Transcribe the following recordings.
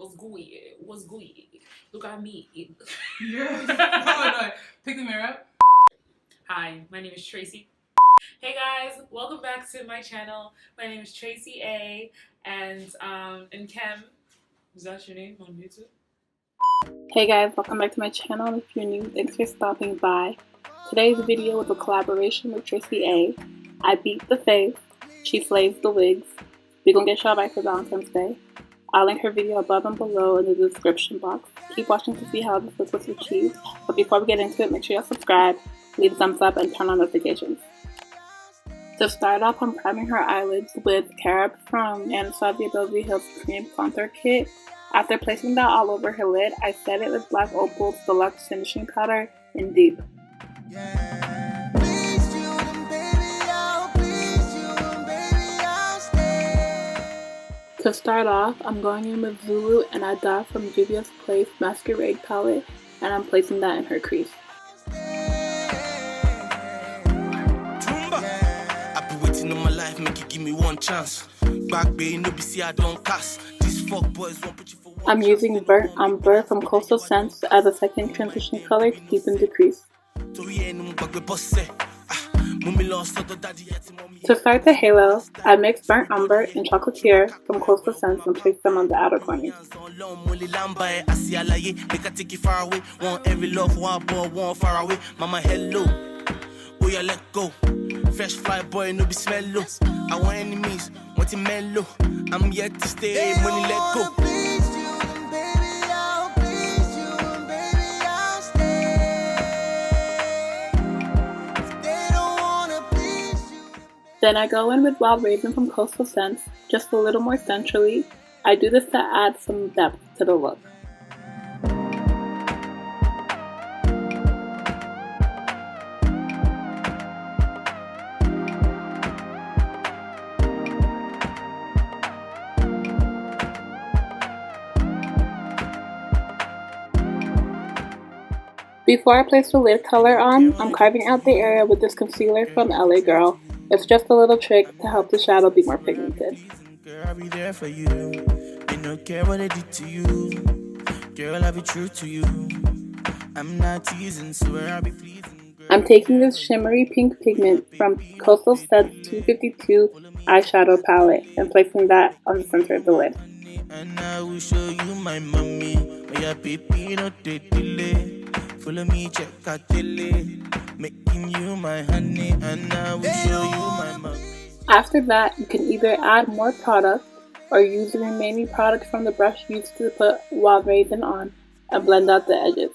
What's good? What's good? Look at me. Yeah. No. Pick the mirror up. Hi, my name is Tracey. Hey guys, welcome back to my channel. My name is Tracey A, and in Chem. Is that your name on YouTube? Hey guys, welcome back to my channel. If you're new, thanks for stopping by. Today's video was a collaboration with Tracey A. I beat the face, she slays the wigs. We're gonna get shot back for Valentine's Day. I'll link her video above and below in the description box. Keep watching to see how this look was achieved. But before we get into it, make sure y'all subscribe, leave a thumbs up, and turn on notifications. To start off, I'm priming her eyelids with Carob from Anastasia Beverly Hills Cream Contour Kit. After placing that all over her lid, I set it with Black Opal's Deluxe Finishing Powder in Deep. To start off, I'm going in with Zulu and Ada from Juvia's Place Masquerade palette, and I'm placing that in her crease. I've been waiting all my life, make you give me one chance. Back bay, no be see I don't cast. These fuck boys won't put you for one. I'm using Burnt Umber from Coastal Scents as a second transition color to deepen the crease. To start the halo, I mixed Burnt Umber and Chocolatier from Coastal Scents and placed them on the outer corners. Mama, hello. Oh yeah, let go. Fresh fly boy, no be smell low. I want enemies, want it mellow. I'm yet to stay, money let go. Then I go in with Wild Raisin from Coastal Scents, just a little more centrally. I do this to add some depth to the look. Before I place the lid color on, I'm carving out the area with this concealer from LA Girl. It's just a little trick to help the shadow be more pigmented. Girl, I'll be there for you. You don't care what I did to you. Girl, I'll be true to you. I'm not teasing, swear I'll be pleasing. I'm taking this shimmery pink pigment from Coastal Scents 252 eyeshadow palette and placing that on the center of the lid. And I will show you my mommy. My baby, no delay. Follow me, check out the making you my honey, and I will show you my mommy. After that, you can either add more product or use the remaining product from the brush used to put Wild Raisin on and blend out the edges.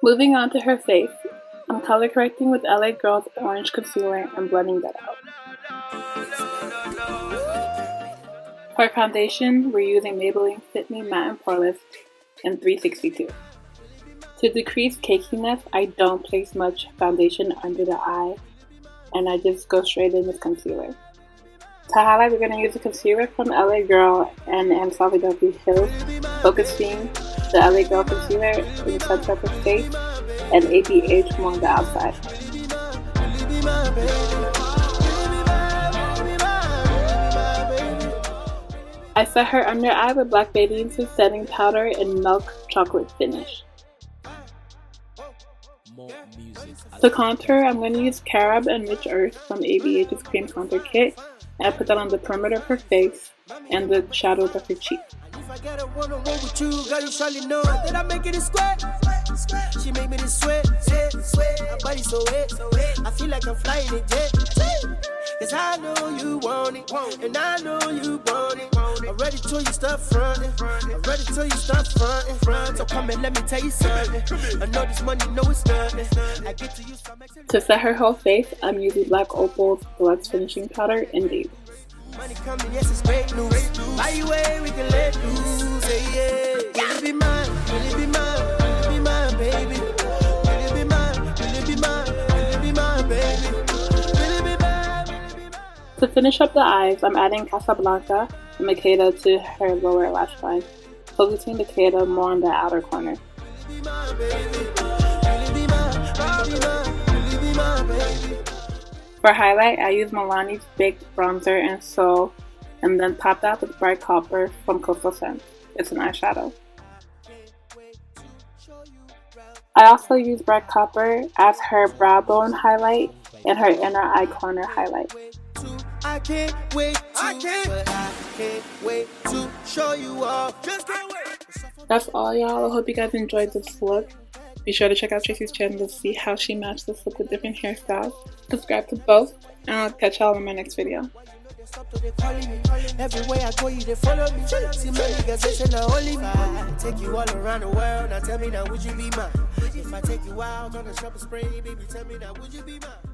Moving on to her face, I'm color correcting with LA Girl's orange concealer and blending that out. For foundation, we're using Maybelline Fit Me Matte and Poreless in 362. To decrease cakiness, I don't place much foundation under the eye, and I just go straight in with concealer. To highlight, we're going to use a concealer from LA Girl and Anastasia Beverly Hills, focusing the LA Girl concealer in the center of her face and ABH more on the outside. I set her under eye with Black Radiance's setting powder and milk chocolate finish. To contour, I'm going to use Carob and Rich Earth from ABH's Cream Contour Kit, and I put that on the perimeter of her face and the shadows of her cheek. If I gotta wanna roll with you, girl, you surely know that I make it a sweat. She make me this sweat. My body so wet. I feel like I'm flying a jet. Cause I know you want it, and I know you want it. I'm ready till you start fronting. I'm ready till you start fronting. So come and let me tell you something. I know this money, know it's nothing. I get to you some. To set her whole face, I'm using Black Opal's Deluxe Finishing Powder in Deep. Money coming, yes, it's great news. By the way, we can let loose. Yeah, yeah. Will it be mine? Will it be mine? Will it be mine, baby? To finish up the eyes, I'm adding Casablanca and Makeda to her lower lash line, focusing Makeda more on the outer corner. For highlight, I use Milani's Baked Bronzer in Soul and then topped out with Bright Copper from Coastal Scents. It's an eyeshadow. I also use Bright Copper as her brow bone highlight and her inner eye corner highlight. I can't wait to show you off. Just can't wait. That's all, y'all. I hope you guys enjoyed this look. Be sure to check out Tracey's channel to see how she matched this look with different hairstyles. Subscribe to both, and I'll catch y'all in my next video. Everywhere I go, you they follow me. See my niggas, they say now only me. Take you all around the world. Now tell me now, would you be mine? If I take you out on a shopping spree, baby, tell me now, would you be mine?